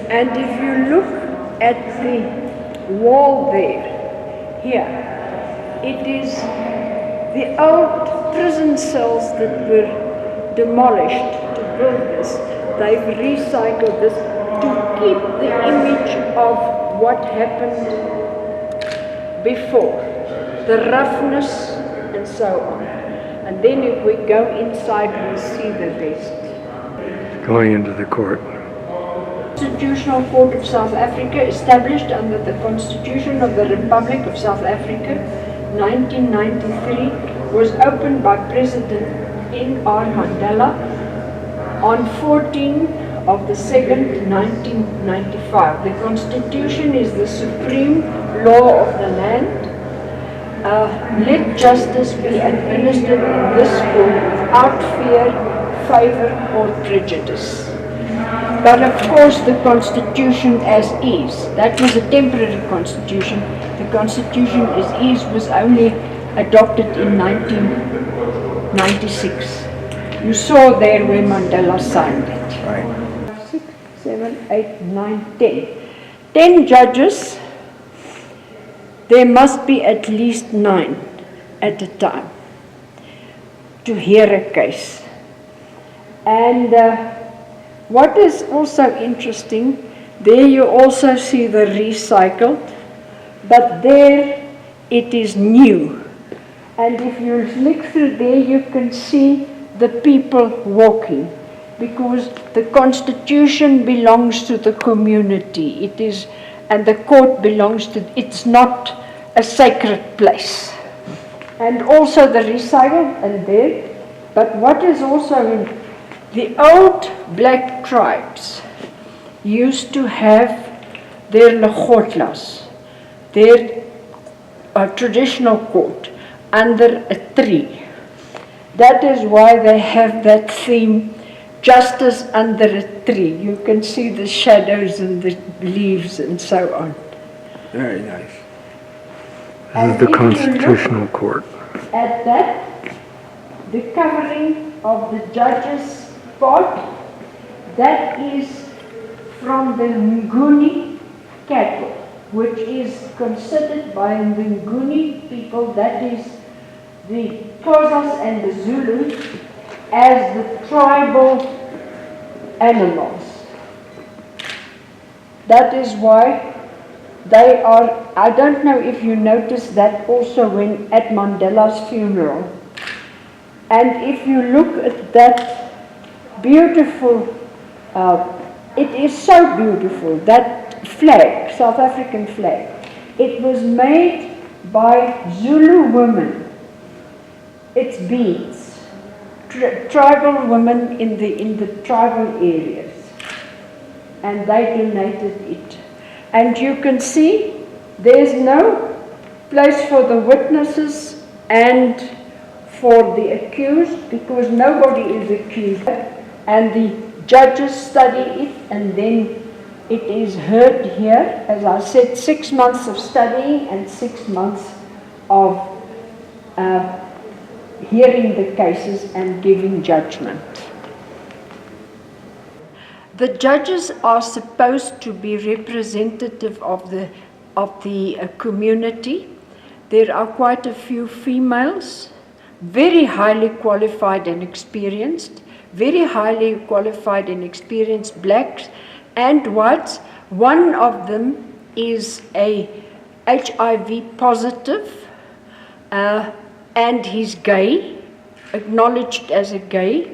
And if you look at the wall there, here, it is the old prison cells that were demolished to build this. They've recycled this to keep the image of what happened before, the roughness and so on. And then if we go inside, we'll see the rest. Going into the court. Constitutional Court of South Africa, established under the Constitution of the Republic of South Africa, 1993, was opened by President N.R. Mandela on 14 of the 2nd, 1995. The Constitution is the supreme law of the land. Let justice be administered in this court without fear, favor, or prejudice. But of course the Constitution as is, that was a temporary Constitution. The Constitution as is was only adopted in 1996. You saw there where Mandela signed it. Right. 6, 7, 8, 9, 10. 10 judges, there must be at least 9 at a time to hear a case. And what is also interesting, there you also see the recycled, but there it is new. And if you look through there, you can see the people walking, because the Constitution belongs to the community. It is, and the court belongs to, it's not a sacred place. And also the recycled and there, but what is also in the old black tribes used to have their legotlas, their traditional court, under a tree. That is why they have that theme, justice under a tree. You can see the shadows and the leaves and so on. Very nice. This is the Constitutional Court. At that, the covering of the judges' part, that is from the Nguni cattle, which is considered by the Nguni people, that is the Xhosas and the Zulu, as the tribal animals. That is why they are, I don't know if you noticed that also when at Mandela's funeral. And if you look at that beautiful, it is so beautiful, that flag, South African flag. It was made by Zulu women. It's beads, tribal women in the tribal areas, and they donated it. And you can see there's no place for the witnesses and for the accused, because nobody is accused. And the judges study it, and then it is heard here. As I said, 6 months of studying and 6 months of hearing the cases and giving judgment. The judges are supposed to be representative of the community. There are quite a few females, very highly qualified and experienced, very highly qualified and experienced blacks and whites. One of them is a HIV positive, and he's gay, acknowledged as a gay.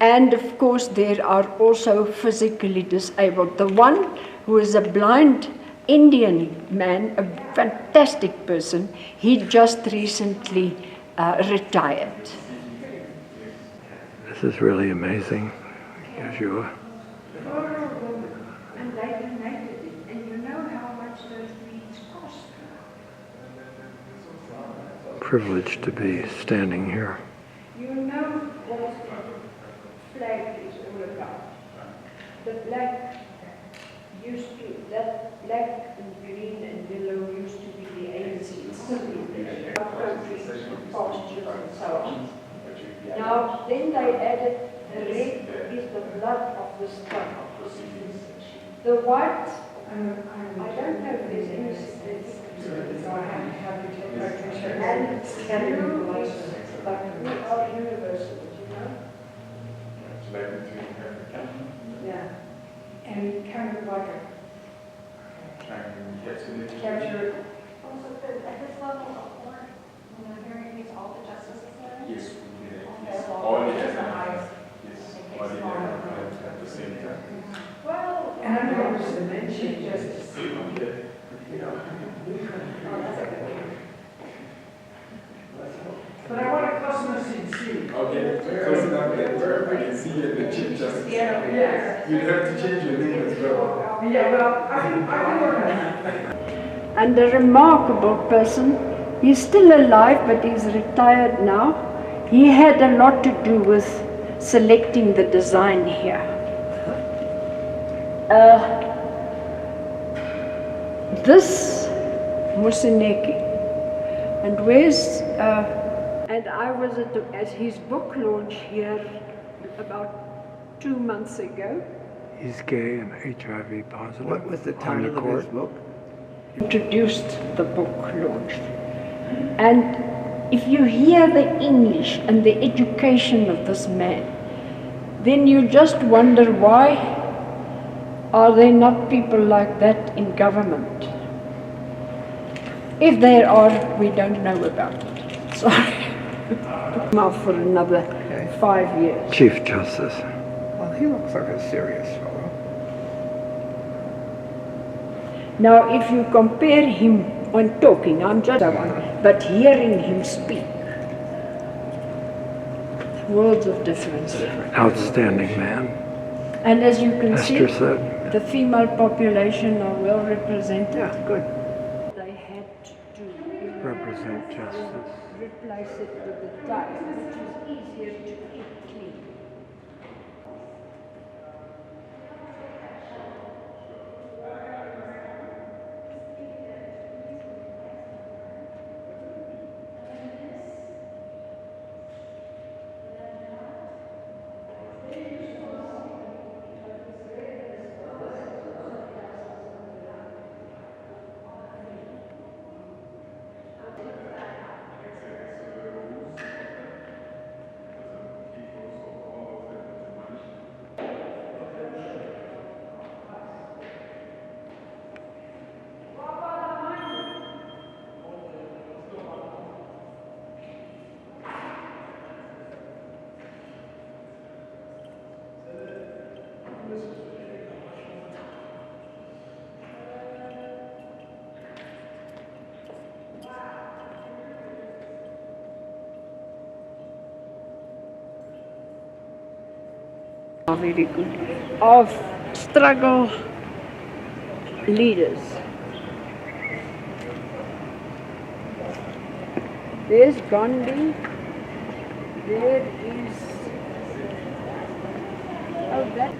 And of course there are also physically disabled. The one who is a blind Indian man, a fantastic person, he just recently retired. This is really amazing, Yeshua. And they donated it, and you know how much those beads cost. privilege to be standing here. You know what the flag is all about. The black that black and green and yellow used to be the ANC's countries, pastures and so on. Now, then they added the red is the blood of the struggle. The white, I don't know if there's any significance. And blue is, but we are universal, you know? Yeah. And kind of like a capture. Also, at this level of court, when the hearing meets all the justices there? Yes, Okay, well, all the it's the examiners. highest. Yes, all the examiners at the same time. Well, And I know it's the mention justice. Okay. oh, that's a good one. But I want a customer sincere. Okay, so now where we can see the Chief Justice. Yes. You'd have to change your name as well. Yeah, well, I can work on that. And a remarkable person. He's still alive, but he's retired now. He had a lot to do with selecting the design here. This Musineki, and where's and I was at his book launch here about 2 months ago. He's gay and HIV positive. What was the on title of court. his book? Introduced the book launch. And if you hear the English and the education of this man, then you just wonder why are there not people like that in government? If there are, we don't know about it. Sorry. Now for another 5 years. Chief Justice. Well, he looks like a serious fellow. Now, if you compare him on talking, I'm just one, but hearing him speak, worlds of difference. Outstanding man. And as you can Esther see, said. the female population are well represented. Yeah, good. They had to Represent justice. replace it with the tile, which is easier to keep clean. Are very good. Of struggle leaders. There's Gandhi. There is. Oh, that.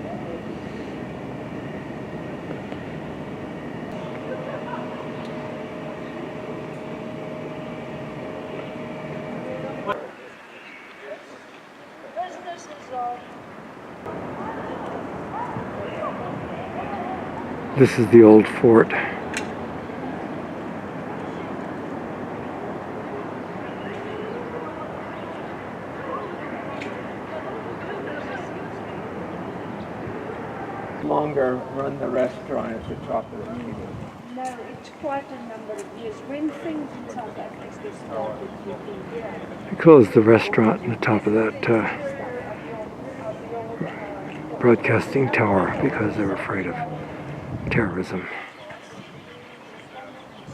Businesses are. This is the old fort. Longer run the restaurant at the top of the meeting. No, it's quite a number of years. When things in South Africa started getting They closed the restaurant on the top of that broadcasting tower because they were afraid of terrorism.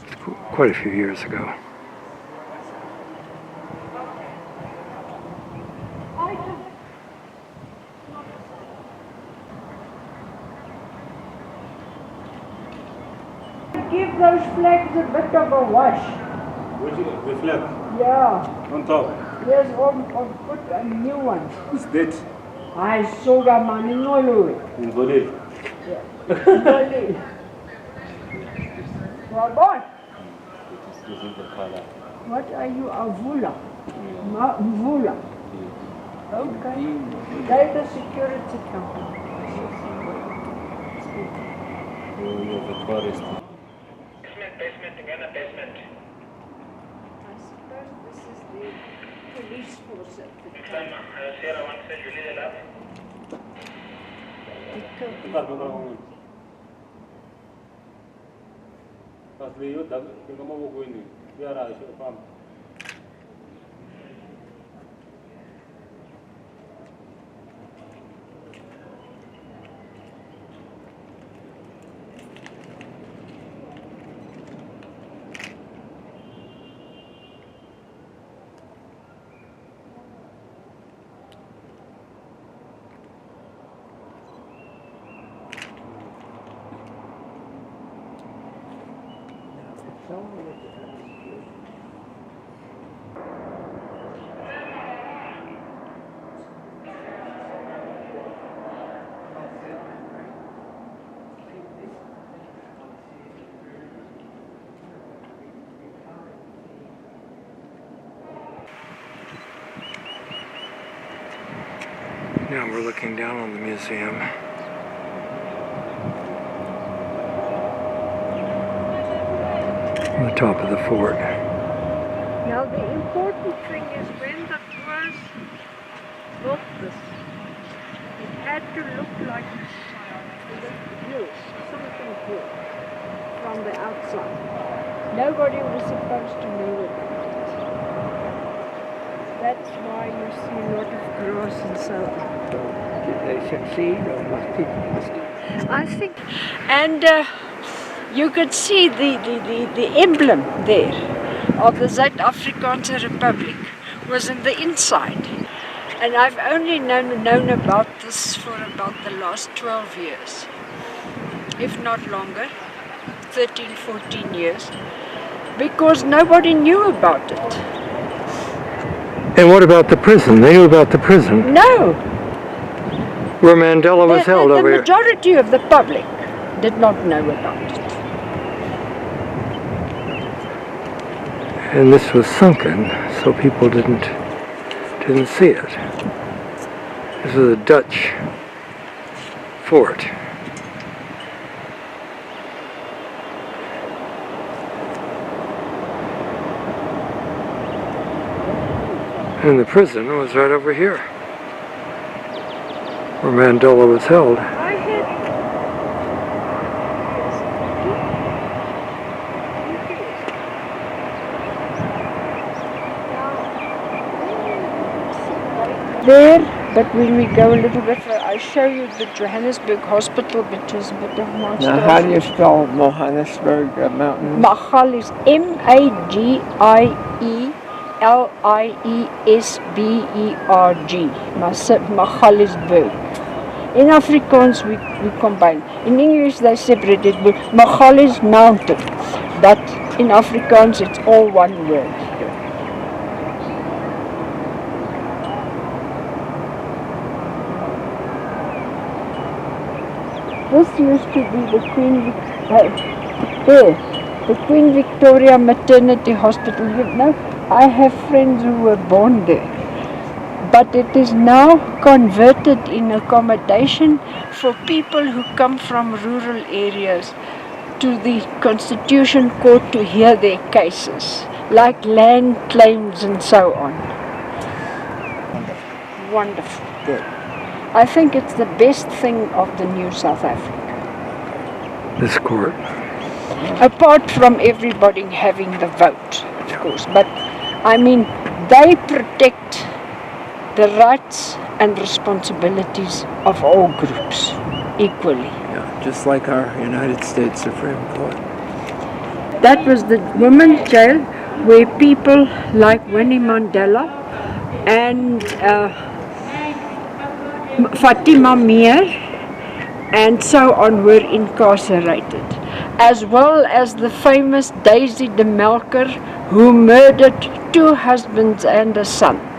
It's quite a few years ago. give those flags a bit of a wash. Which flag? Yeah, On top. there's on put a new one. It's dead. I saw that man in Nolu. In Golil. Nolu. Rabon, This is the color. what are you, Avula? Mvula. Okay. They're the security company. You have a tourist. I suppose this is the police force at the time. It could be. Now we're looking down on the museum. On the top of the fort. Now the important thing is when the Boers built this, it had to look like blue, something blue from the outside. Nobody was supposed to know about it. That's why you see a lot of grass and so on. Did they succeed or must people? I think, and you could see the emblem there of the Zuid-Afrikaanse Republic was in the inside. And I've only known about this for about the last 12 years, if not longer, 13, 14 years, because nobody knew about it. And what about the prison? They knew about the prison. No, Where Mandela was held over the here. majority of the public did not know about it. And this was sunken, so people didn't see it. This is a Dutch fort. And the prison was right over here, where Mandela was held. I had there, but when we go a little bit further, I show you the Johannesburg hospital, which is a bit of monster. Now, how do you spell Johannesburg mountain? Magaliesberg is Magieliesberg. Magaliesberg. In Afrikaans we combine. In English they separate it with Magalies Mountain, but in Afrikaans it's all one word. This used to be the the Queen Victoria Maternity Hospital. You know, I have friends who were born there. But it is now converted in accommodation for people who come from rural areas to the Constitution Court to hear their cases, like land claims and so on. Wonderful. Good. I think it's the best thing of the new South Africa. This court. Apart from everybody having the vote, of course. But, I mean, they protect the rights and responsibilities of all groups equally. Yeah, just like our United States Supreme Court. That was the women's jail where people like Winnie Mandela and Fatima Meer and so on were incarcerated, as well as the famous Daisy de Melker, who murdered 2 husbands and a son.